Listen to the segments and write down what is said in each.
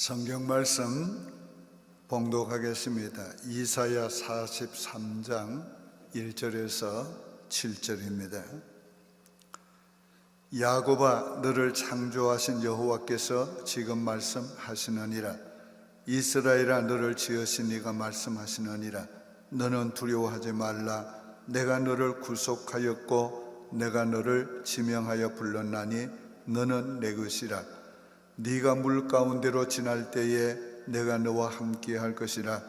성경 말씀 봉독하겠습니다. 이사야 43장 1절에서 7절입니다. 야곱아, 너를 창조하신 여호와께서 지금 말씀하시느니라. 이스라엘아, 너를 지으신 이가 말씀하시느니라. 너는 두려워하지 말라. 내가 너를 구속하였고 내가 너를 지명하여 불렀나니 너는 내 것이라. 네가 물 가운데로 지날 때에 내가 너와 함께 할 것이라.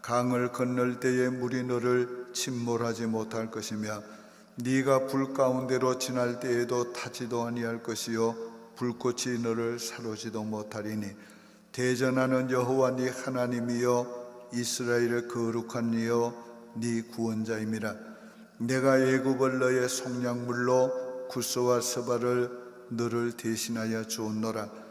강을 건널 때에 물이 너를 침몰하지 못할 것이며 네가 불 가운데로 지날 때에도 타지도 아니할 것이요 불꽃이 너를 사르지도 못하리니 대전하는 여호와 네 하나님이여 이스라엘의 거룩한 이여 네 구원자임이라. 내가 애굽을 너의 속량물로 구스와 스바를 너를 대신하여 주었노라.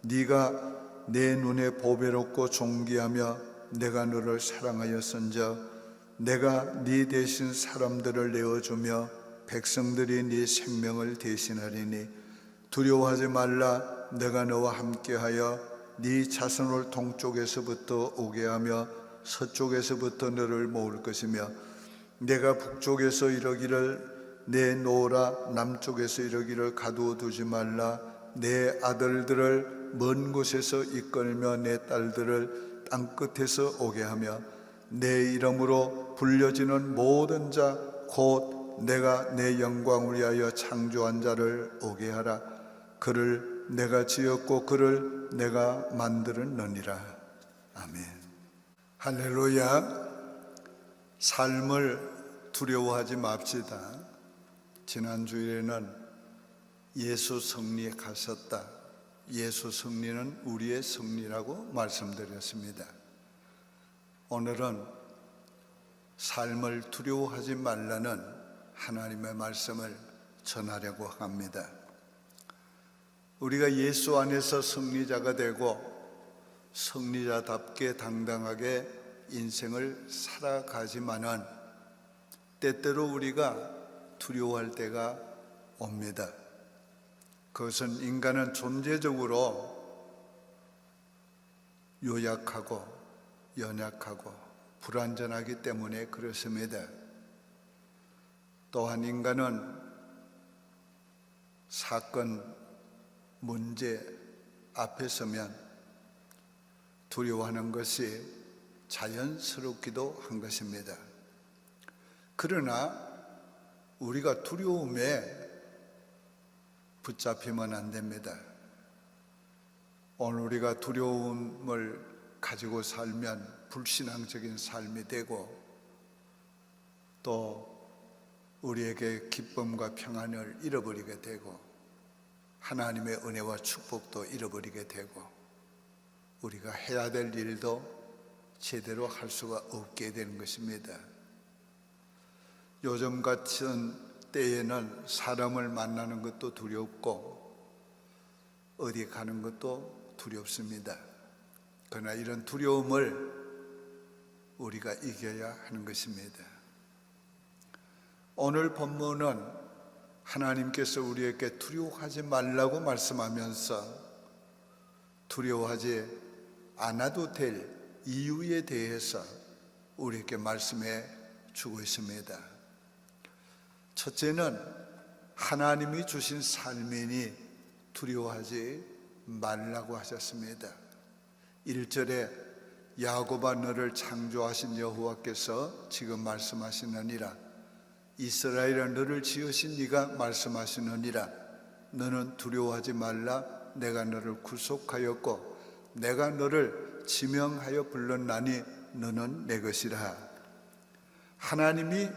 네가 내 눈에 보배롭고 존귀하며 내가 너를 사랑하였은즉 내가 네 대신 사람들을 내어주며 백성들이 네 생명을 대신하리니 두려워하지 말라. 내가 너와 함께하여 네 자손을 동쪽에서부터 오게 하며 서쪽에서부터 너를 모을 것이며 내가 북쪽에서 이르기를 내놓으라. 남쪽에서 이르기를 가두어두지 말라. 내 아들들을 먼 곳에서 이끌며 내 딸들을 땅끝에서 오게 하며 내 이름으로 불려지는 모든 자 곧 내가 내 영광을 위하여 창조한 자를 오게 하라. 그를 내가 지었고 그를 내가 만들었느니라. 아멘. 할렐루야. 삶을 두려워하지 맙시다. 지난 주일에는 예수 승리에 가셨다. 예수 승리는 우리의 승리라고 말씀드렸습니다. 오늘은 삶을 두려워하지 말라는 하나님의 말씀을 전하려고 합니다. 우리가 예수 안에서 승리자가 되고 승리자답게 당당하게 인생을 살아가지만은 때때로 우리가 두려워할 때가 옵니다. 그것은 인간은 존재적으로 요약하고 연약하고 불완전하기 때문에 그렇습니다. 또한 인간은 사건, 문제 앞에 서면 두려워하는 것이 자연스럽기도 한 것입니다. 그러나 우리가 두려움에 붙잡히면 안 됩니다. 오늘 우리가 두려움을 가지고 살면 불신앙적인 삶이 되고 또 우리에게 기쁨과 평안을 잃어버리게 되고 하나님의 은혜와 축복도 잃어버리게 되고 우리가 해야 될 일도 제대로 할 수가 없게 되는 것입니다. 요즘 같은 때에는 사람을 만나는 것도 두렵고 어디 가는 것도 두렵습니다. 그러나 이런 두려움을 우리가 이겨야 하는 것입니다. 오늘 본문은 하나님께서 우리에게 두려워하지 말라고 말씀하면서 두려워하지 않아도 될 이유에 대해서 우리에게 말씀해 주고 있습니다. 첫째는 하나님이 주신 삶이니 두려워하지 말라고 하셨습니다. 1절에 야곱아, 너를 창조하신 여호와께서 지금 말씀하시느니라. 이스라엘아, 너를 지으신 이가 말씀하시느니라. 너는 두려워하지 말라. 내가 너를 구속하였고 내가 너를 지명하여 불렀나니 너는 내 것이라. 하나님이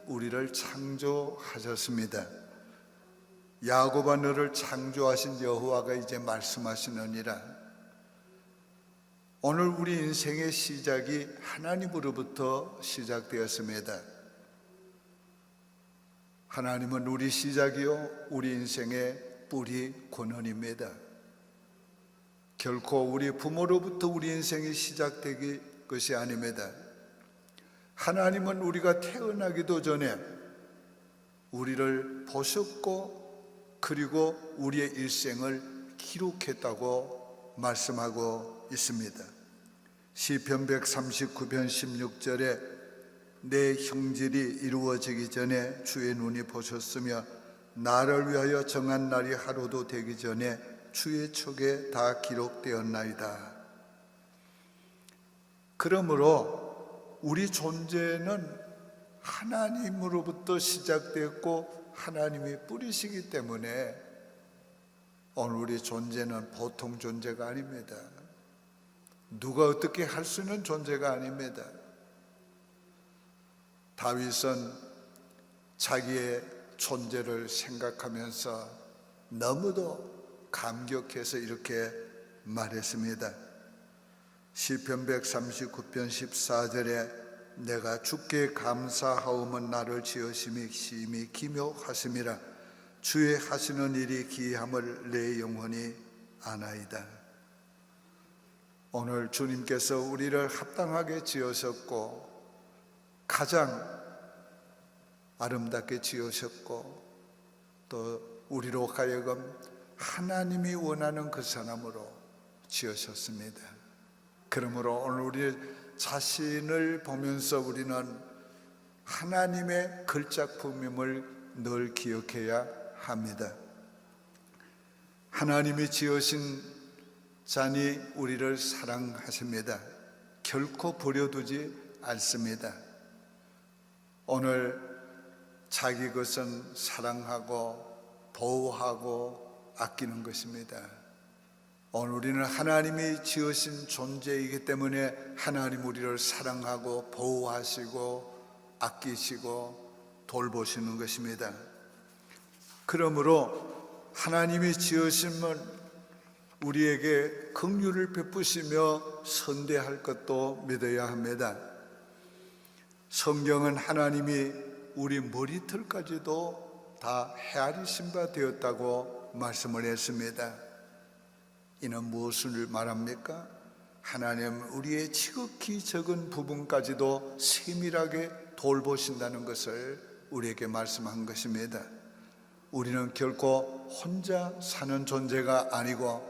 우리를 창조하셨습니다. 야곱아, 너를 창조하신 여호와가 이제 말씀하시느니라. 오늘 우리 인생의 시작이 하나님으로부터 시작되었습니다. 하나님은 우리 시작이요 우리 인생의 뿌리 근원입니다. 결코 우리 부모로부터 우리 인생이 시작되기 것이 아닙니다. 하나님은 우리가 태어나기도 전에 우리를 보셨고 그리고 우리의 일생을 기록했다고 말씀하고 있습니다. 시편 139편 16절에 내 형질이 이루어지기 전에 주의 눈이 보셨으며 나를 위하여 정한 날이 하루도 되기 전에 주의 촉에 다 기록되었나이다. 그러므로 우리 존재는 하나님으로부터 시작됐고 하나님이 뿌리시기 때문에 오늘 우리 존재는 보통 존재가 아닙니다. 누가 어떻게 할 수 있는 존재가 아닙니다. 다윗은 자기의 존재를 생각하면서 너무도 감격해서 이렇게 말했습니다. 시편 139편 14절에 내가 주께 감사하오면 나를 지으심이 심히 기묘하심이라 주의 하시는 일이 기이함을 내 영혼이 아나이다. 오늘 주님께서 우리를 합당하게 지으셨고 가장 아름답게 지으셨고 또 우리로 하여금 하나님이 원하는 그 사람으로 지으셨습니다. 그러므로 오늘 우리 자신을 보면서 우리는 하나님의 걸작품임을 늘 기억해야 합니다. 하나님이 지으신 자니 우리를 사랑하십니다. 결코 버려두지 않습니다. 오늘 자기 것은 사랑하고 보호하고 아끼는 것입니다. 오늘 우리는 하나님이 지으신 존재이기 때문에 하나님 우리를 사랑하고 보호하시고 아끼시고 돌보시는 것입니다. 그러므로 하나님이 지으심은 우리에게 긍휼을 베푸시며 선대할 것도 믿어야 합니다. 성경은 하나님이 우리 머리털까지도 다 헤아리신 바 되었다고 말씀을 했습니다. 이는 무엇을 말합니까? 하나님 우리의 지극히 적은 부분까지도 세밀하게 돌보신다는 것을 우리에게 말씀한 것입니다. 우리는 결코 혼자 사는 존재가 아니고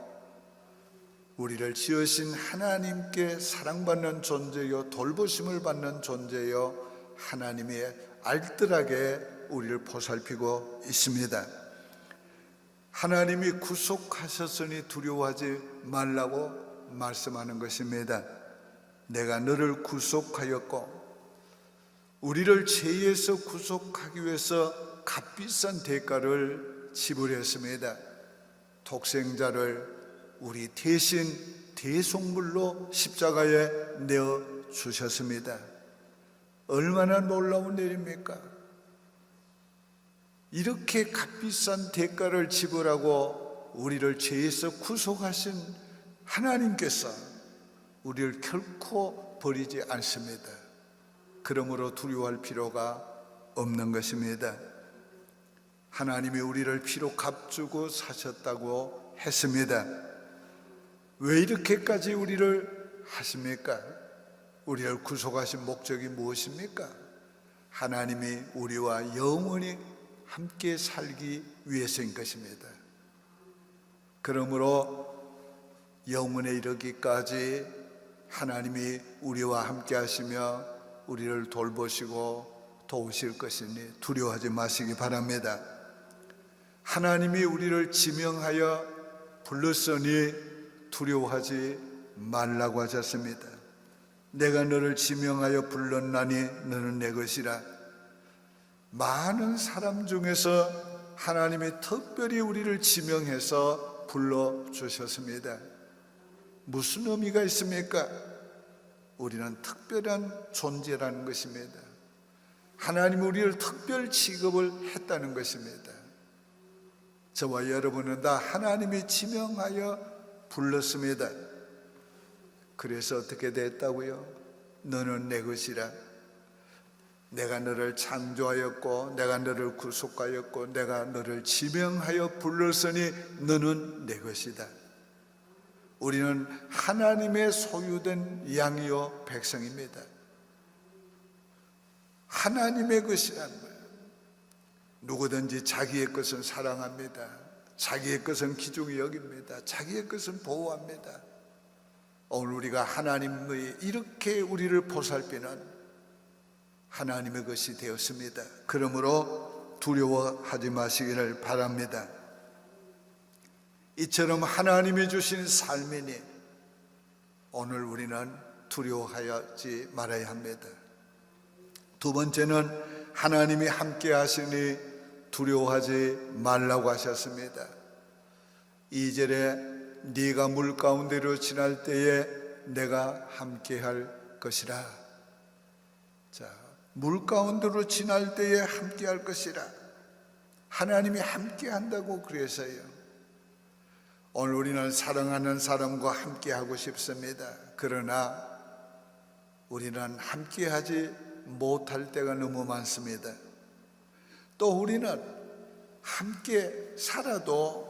우리를 지으신 하나님께 사랑받는 존재요 돌보심을 받는 존재요 하나님이 알뜰하게 우리를 보살피고 있습니다. 하나님이 구속하셨으니 두려워하지 말라고 말씀하는 것입니다. 내가 너를 구속하였고 우리를 죄에서 구속하기 위해서 값비싼 대가를 지불했습니다. 독생자를 우리 대신 대속물로 십자가에 내어 주셨습니다. 얼마나 놀라운 일입니까? 이렇게 값비싼 대가를 지불하고 우리를 죄에서 구속하신 하나님께서 우리를 결코 버리지 않습니다. 그러므로 두려워할 필요가 없는 것입니다. 하나님이 우리를 피로 값주고 사셨다고 했습니다. 왜 이렇게까지 우리를 하십니까? 우리를 구속하신 목적이 무엇입니까? 하나님이 우리와 영원히 함께 살기 위해서인 것입니다. 그러므로 영원에 이르기까지 하나님이 우리와 함께 하시며 우리를 돌보시고 도우실 것이니 두려워하지 마시기 바랍니다. 하나님이 우리를 지명하여 불렀으니 두려워하지 말라고 하셨습니다. 내가 너를 지명하여 불렀나니 너는 내 것이라. 많은 사람 중에서 하나님이 특별히 우리를 지명해서 불러주셨습니다. 무슨 의미가 있습니까? 우리는 특별한 존재라는 것입니다. 하나님이 우리를 특별 취급을 했다는 것입니다. 저와 여러분은 다 하나님이 지명하여 불렀습니다. 그래서 어떻게 됐다고요? 너는 내 것이라. 내가 너를 창조하였고 내가 너를 구속하였고 내가 너를 지명하여 불렀으니 너는 내 것이다. 우리는 하나님의 소유된 양이요 백성입니다. 하나님의 것이란 거예요. 누구든지 자기의 것은 사랑합니다. 자기의 것은 귀중히 여깁니다. 자기의 것은 보호합니다. 오늘 우리가 하나님의 이렇게 우리를 보살피는 하나님의 것이 되었습니다. 그러므로 두려워하지 마시기를 바랍니다. 이처럼 하나님이 주신 삶이니 오늘 우리는 두려워하지 말아야 합니다. 두 번째는 하나님이 함께 하시니 두려워하지 말라고 하셨습니다. 2절에 네가 물 가운데로 지날 때에 내가 함께 할 것이라. 자, 물 가운데로 지날 때에 함께 할 것이라. 하나님이 함께 한다고 그래서요. 오늘 우리는 사랑하는 사람과 함께 하고 싶습니다. 그러나 우리는 함께 하지 못할 때가 너무 많습니다. 또 우리는 함께 살아도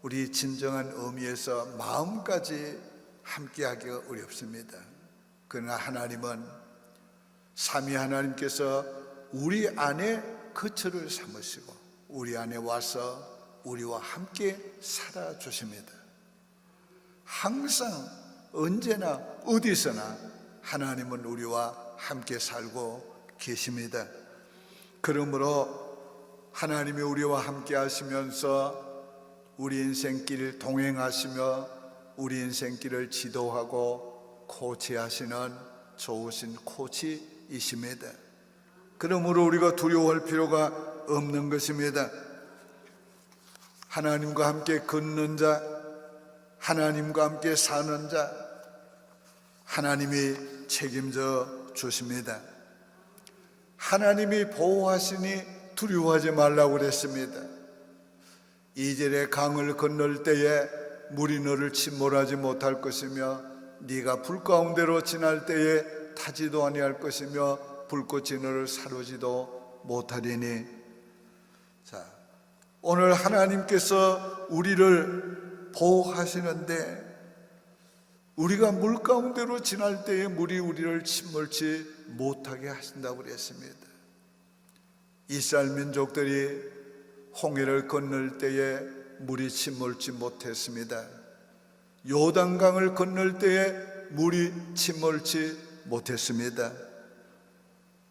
우리 진정한 의미에서 마음까지 함께하기가 어렵습니다. 그러나 하나님은 삼위 하나님께서 우리 안에 거처를 삼으시고 우리 안에 와서 우리와 함께 살아주십니다. 항상 언제나 어디서나 하나님은 우리와 함께 살고 계십니다. 그러므로 하나님이 우리와 함께 하시면서 우리 인생길 동행하시며 우리 인생길을 지도하고 코치하시는 좋으신 코치이십니다. 그러므로 우리가 두려워할 필요가 없는 것입니다. 하나님과 함께 걷는 자, 하나님과 함께 사는 자, 하나님이 책임져 주십니다. 하나님이 보호하시니 두려워하지 말라고 그랬습니다. 2절에 강을 건널 때에 물이 너를 침몰하지 못할 것이며 네가 불 가운데로 지날 때에 타지도 아니할 것이며 불꽃이 너를 사르지도 못하리니. 자, 오늘 하나님께서 우리를 보호하시는데 우리가 물 가운데로 지날 때에 물이 우리를 침몰치 못하게 하신다고 그랬습니다. 이스라엘 민족들이 홍해를 건널 때에 물이 침몰치 못했습니다. 요단강을 건널 때에 물이 침몰치 못했습니다.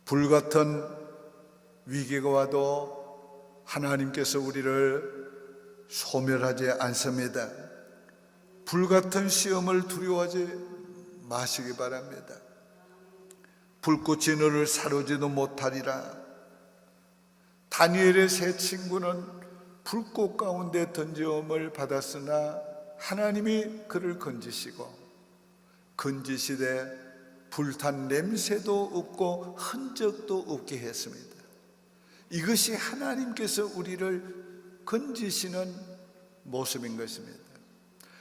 불같은 위기가 와도 하나님께서 우리를 소멸하지 않습니다. 불같은 시험을 두려워하지 마시기 바랍니다. 불꽃이 너를 사르지도 못하리라. 다니엘의 세 친구는 불꽃 가운데 던짐을 받았으나 하나님이 그를 건지시고 건지시되 불탄 냄새도 없고 흔적도 없게 했습니다. 이것이 하나님께서 우리를 건지시는 모습인 것입니다.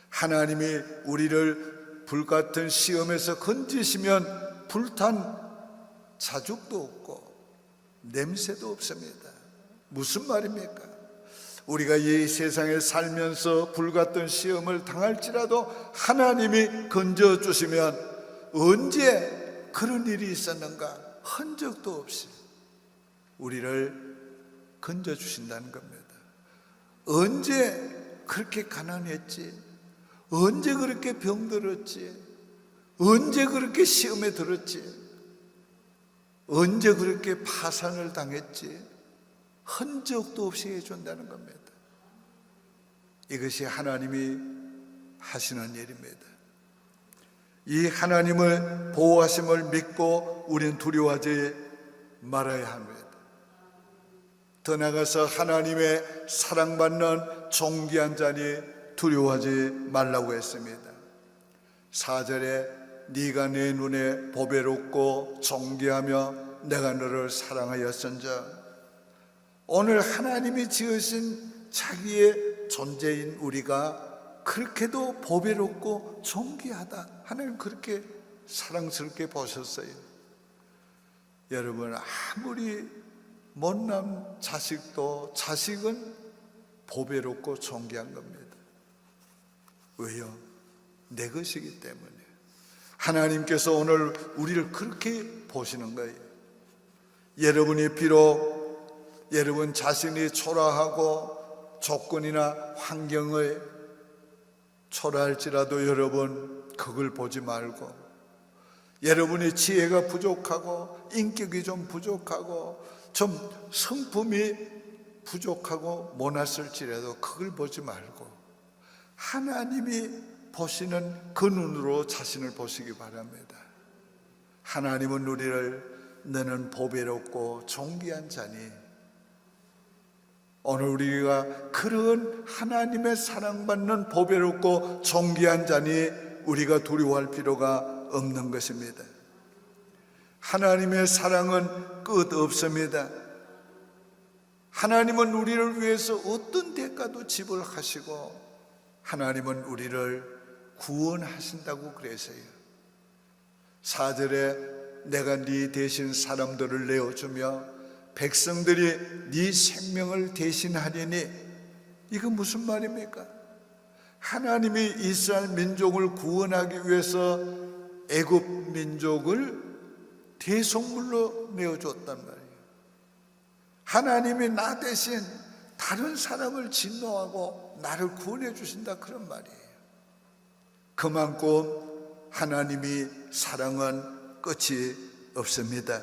하나님이 우리를 불같은 시험에서 건지시면 불탄 자죽도 없고 냄새도 없습니다. 무슨 말입니까? 우리가 이 세상에 살면서 불같은 시험을 당할지라도 하나님이 건져주시면 언제 그런 일이 있었는가 흔적도 없이 우리를 건져주신다는 겁니다. 언제 그렇게 가난했지? 언제 그렇게 병들었지? 언제 그렇게 시험에 들었지? 언제 그렇게 파산을 당했지? 흔적도 없이 해준다는 겁니다. 이것이 하나님이 하시는 일입니다. 이 하나님을 보호하심을 믿고 우리는 두려워하지 말아야 합니다. 더 나아가서 하나님의 사랑받는 존귀한 자니 두려워하지 말라고 했습니다. 4절에 네가 내 눈에 보배롭고 존귀하며 내가 너를 사랑하였은즉. 오늘 하나님이 지으신 자기의 존재인 우리가 그렇게도 보배롭고 존귀하다. 하나님 그렇게 사랑스럽게 보셨어요. 여러분, 아무리 못난 자식도 자식은 보배롭고 존귀한 겁니다. 왜요? 내 것이기 때문에. 하나님께서 오늘 우리를 그렇게 보시는 거예요. 여러분이 비록 여러분 자신이 초라하고 조건이나 환경을 초라할지라도 여러분 그걸 보지 말고, 여러분의 지혜가 부족하고 인격이 좀 부족하고 좀 성품이 부족하고 모났을지라도 그걸 보지 말고 하나님이 보시는 그 눈으로 자신을 보시기 바랍니다. 하나님은 우리를 너는 보배롭고 존귀한 자니, 오늘 우리가 그런 하나님의 사랑받는 보배롭고 존귀한 자니 우리가 두려워할 필요가 없는 것입니다. 하나님의 사랑은 끝 없습니다. 하나님은 우리를 위해서 어떤 대가도 지불하시고 하나님은 우리를 구원하신다고 그래서요. 4절에 내가 네 대신 사람들을 내어주며 백성들이 네 생명을 대신하리니, 이거 무슨 말입니까? 하나님이 이스라엘 민족을 구원하기 위해서 애굽 민족을 대속물로 내어줬단 말이에요. 하나님이 나 대신 다른 사람을 진노하고 나를 구원해 주신다, 그런 말이에요. 그만큼 하나님이 사랑은 끝이 없습니다.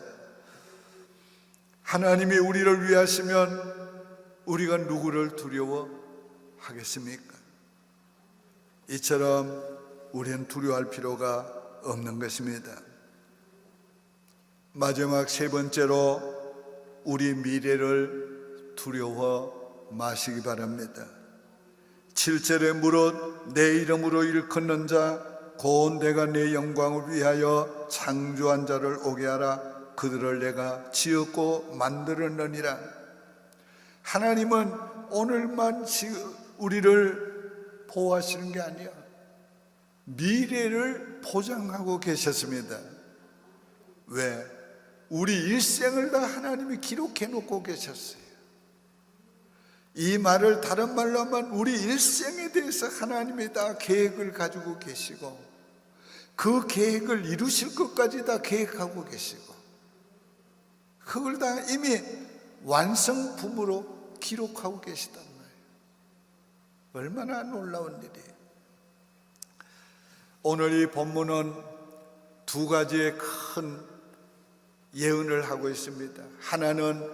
하나님이 우리를 위하시면 우리가 누구를 두려워하겠습니까? 이처럼 우리는 두려워할 필요가 없는 것입니다. 마지막 세 번째로 우리 미래를 두려워 마시기 바랍니다. 7절에 무릇 내 이름으로 일컫는 자 곧 내가 내 영광을 위하여 창조한 자를 오게 하라. 그들을 내가 지었고 만들었느니라. 하나님은 오늘만 우리를 보호하시는 게 아니야. 미래를 보장하고 계셨습니다. 왜? 우리 일생을 다 하나님이 기록해 놓고 계셨어요. 이 말을 다른 말로 하면 우리 일생에 대해서 하나님이 다 계획을 가지고 계시고 그 계획을 이루실 것까지 다 계획하고 계시고 그걸 다 이미 완성품으로 기록하고 계시단 말이에요. 얼마나 놀라운 일이에요. 오늘 이 본문은 두 가지의 큰 예언을 하고 있습니다. 하나는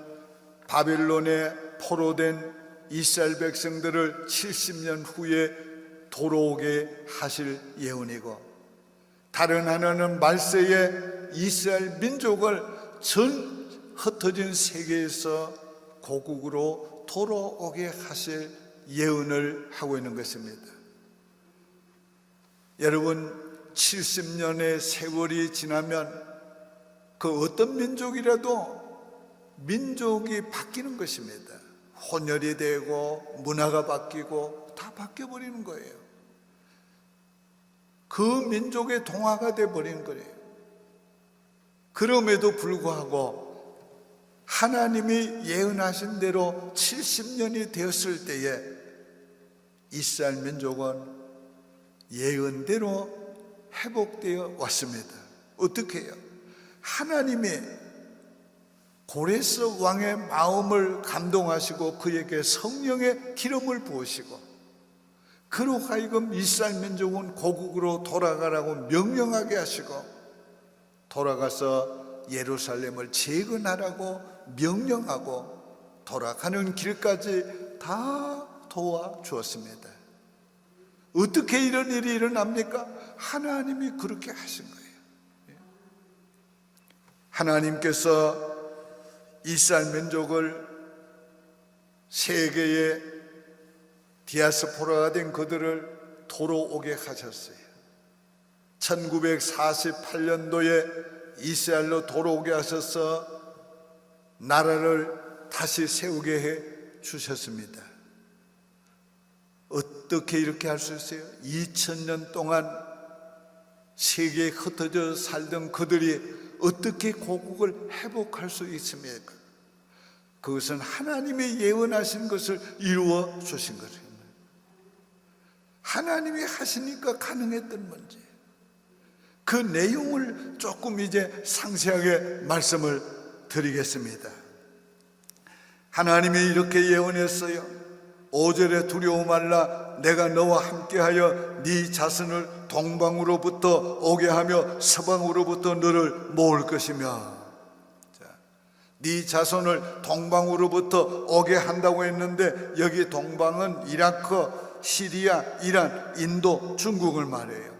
바벨론에 포로된 이스라엘 백성들을 70년 후에 돌아오게 하실 예언이고, 다른 하나는 말세에 이스라엘 민족을 전 흩어진 세계에서 고국으로 돌아오게 하실 예언을 하고 있는 것입니다. 여러분, 70년의 세월이 지나면 그 어떤 민족이라도 민족이 바뀌는 것입니다. 혼혈이 되고 문화가 바뀌고 다 바뀌어버리는 거예요. 그 민족의 동화가 되어버리는 거예요. 그럼에도 불구하고 하나님이 예언하신 대로 70년이 되었을 때에 이스라엘 민족은 예언대로 회복되어 왔습니다. 어떻게 해요? 하나님이 고레스 왕의 마음을 감동하시고 그에게 성령의 기름을 부으시고 그로 하여금 이스라엘 민족은 고국으로 돌아가라고 명령하게 하시고 돌아가서 예루살렘을 재건하라고 명령하고 돌아가는 길까지 다 도와주었습니다. 어떻게 이런 일이 일어납니까? 하나님이 그렇게 하신 거예요. 하나님께서 이스라엘 민족을 세계의 디아스포라가 된 그들을 돌아오게 하셨어요. 1948년도에 이스라엘로 돌아오게 하셔서 나라를 다시 세우게 해 주셨습니다. 어떻게 이렇게 할 수 있어요? 2000년 동안 세계에 흩어져 살던 그들이 어떻게 고국을 회복할 수 있습니까? 그것은 하나님이 예언하신 것을 이루어 주신 거예요. 하나님이 하시니까 가능했던 문제. 그 내용을 조금 이제 상세하게 말씀을 드리겠습니다. 하나님이 이렇게 예언했어요. 5절에 두려워 말라. 내가 너와 함께하여 네 자손을 동방으로부터 오게 하며 서방으로부터 너를 모을 것이며. 네 자손을 동방으로부터 오게 한다고 했는데 여기 동방은 이라크, 시리아, 이란, 인도, 중국을 말해요.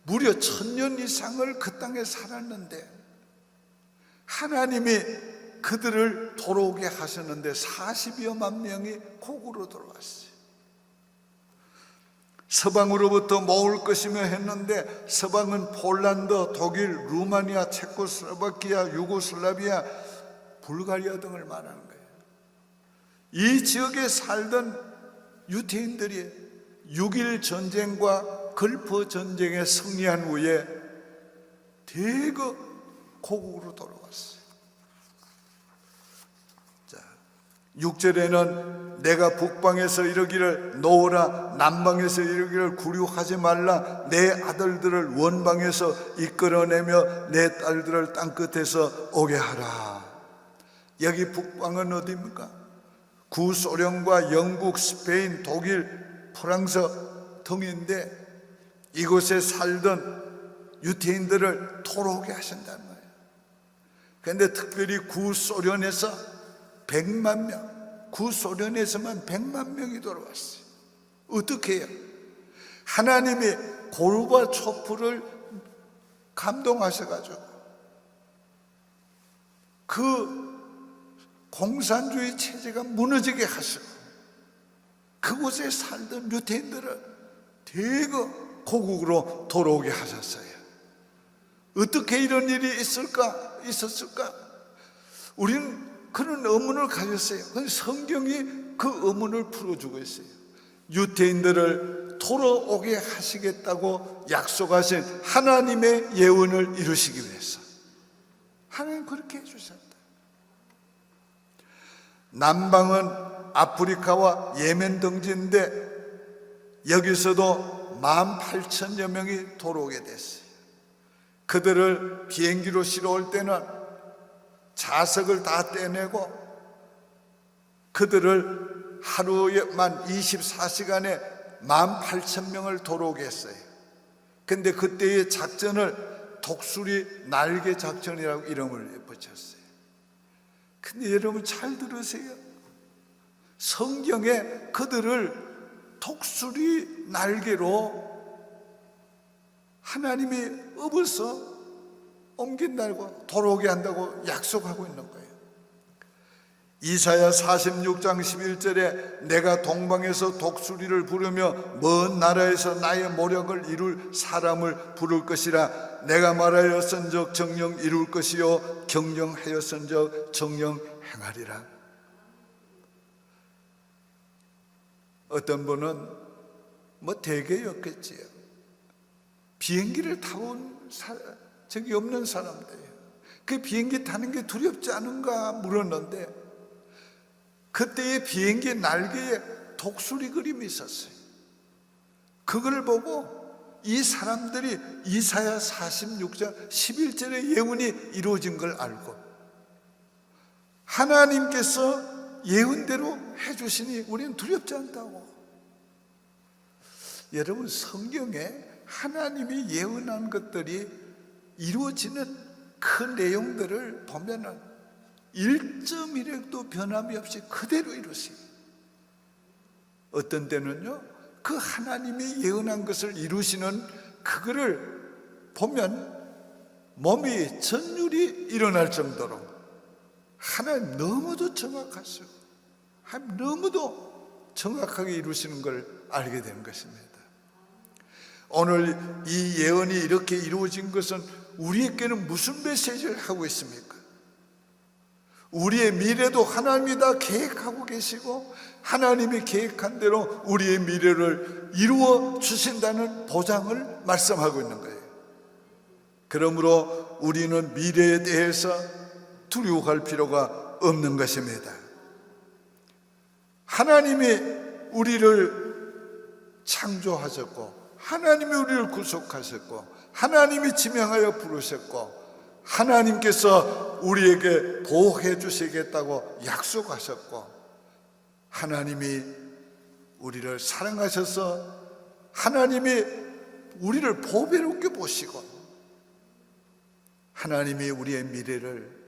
무려 1000년 이상을 그 땅에 살았는데 하나님이 그들을 돌아오게 하셨는데 40여만 명이 고국으로 돌아왔어요. 서방으로부터 모을 것이며 했는데 서방은 폴란드, 독일, 루마니아, 체코슬로바키아, 유고슬라비아, 불가리아 등을 말하는 거예요. 이 지역에 살던 유태인들이 6.1 전쟁과 걸프 전쟁에 승리한 후에 대거 고국으로 돌아왔어요. 6절에는 내가 북방에서 이르기를 놓으라, 남방에서 이르기를 구류하지 말라, 내 아들들을 원방에서 이끌어내며 내 딸들을 땅끝에서 오게 하라. 여기 북방은 어디입니까? 구소련과 영국, 스페인, 독일, 프랑스 등인데 이곳에 살던 유태인들을 돌아오게 하신다는 거예요. 그런데 특별히 구소련에서 100만 명, 구소련에서만 100만 명이 돌아왔어요. 어떻게 해요? 하나님이 고르바초프를 감동하셔가지고 그 공산주의 체제가 무너지게 하시고 그곳에 살던 유태인들을 대거 고국으로 돌아오게 하셨어요. 어떻게 이런 일이 있었을까? 우리는 그런 의문을 가졌어요. 그런데 성경이 그 의문을 풀어주고 있어요. 유태인들을 돌아오게 하시겠다고 약속하신 하나님의 예언을 이루시기 위해서 하나님 그렇게 해주셨다. 남방은 아프리카와 예멘 등지인데 여기서도 18,000여 명이 돌아오게 됐어요. 그들을 비행기로 실어올 때는 자석을 다 떼내고 그들을 하루에만 24시간에 18,000명을 돌아오게 했어요. 근데 그때의 작전을 독수리 날개 작전이라고 이름을 붙였어요. 근데 여러분 잘 들으세요. 성경에 그들을 독수리 날개로 하나님이 업어서 옮긴다고 돌아오게 한다고 약속하고 있는 거예요. 이사야 46장 11절에 내가 동방에서 독수리를 부르며 먼 나라에서 나의 모력을 이룰 사람을 부를 것이라. 내가 말하였은즉 정령 이룰 것이요 경영하였은즉 정령 행하리라. 어떤 분은 뭐 대개였겠지요. 비행기를 타본 적이 없는 사람들이에요. 그 비행기 타는 게 두렵지 않은가 물었는데 그때의 비행기 날개에 독수리 그림이 있었어요. 그걸 보고 이 사람들이 이사야 46장 11절의 예언이 이루어진 걸 알고 하나님께서 예언대로 해주시니 우리는 두렵지 않다고. 여러분 성경에 하나님이 예언한 것들이 이루어지는 그 내용들을 보면은 1.1획도 변함이 없이 그대로 이루어져요. 어떤 때는요 그 하나님이 예언한 것을 이루시는 그거를 보면 몸이 전율이 일어날 정도로 하나님 너무도 정확하시고 하나님 너무도 정확하게 이루시는 걸 알게 되는 것입니다. 오늘 이 예언이 이렇게 이루어진 것은 우리에게는 무슨 메시지를 하고 있습니까? 우리의 미래도 하나님이 다 계획하고 계시고 하나님이 계획한 대로 우리의 미래를 이루어 주신다는 보장을 말씀하고 있는 거예요. 그러므로 우리는 미래에 대해서 두려워할 필요가 없는 것입니다. 하나님이 우리를 창조하셨고 하나님이 우리를 구속하셨고 하나님이 지명하여 부르셨고 하나님께서 우리에게 보호해 주시겠다고 약속하셨고 하나님이 우리를 사랑하셔서 하나님이 우리를 보배롭게 보시고 하나님이 우리의 미래를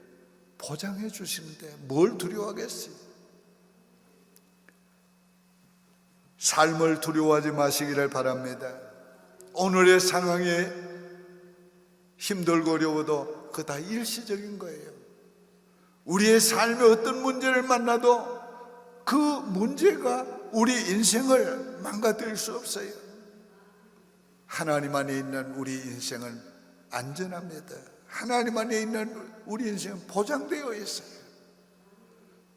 보장해 주시는데 뭘 두려워하겠어요? 삶을 두려워하지 마시기를 바랍니다. 오늘의 상황에 힘들고 어려워도 그거 다 일시적인 거예요. 우리의 삶에 어떤 문제를 만나도 그 문제가 우리 인생을 망가뜨릴 수 없어요. 하나님 안에 있는 우리 인생은 안전합니다. 하나님 안에 있는 우리 인생은 보장되어 있어요.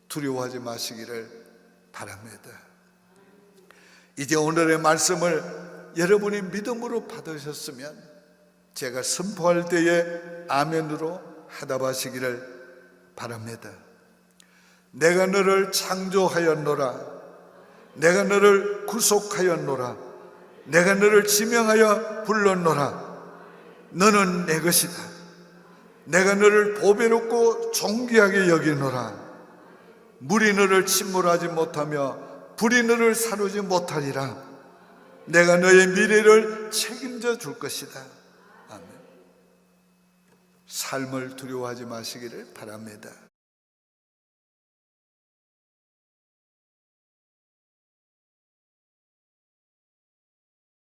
두려워하지 마시기를 바랍니다. 이제 오늘의 말씀을 여러분이 믿음으로 받으셨으면 제가 선포할 때에 아멘으로 화답하시기를 바랍니다. 내가 너를 창조하였노라. 내가 너를 구속하였노라. 내가 너를 지명하여 불렀노라. 너는 내 것이다. 내가 너를 보배롭고 존귀하게 여기노라. 물이 너를 침몰하지 못하며 불이 너를 사르지 못하리라. 내가 너의 미래를 책임져 줄 것이다. 아멘. 삶을 두려워하지 마시기를 바랍니다.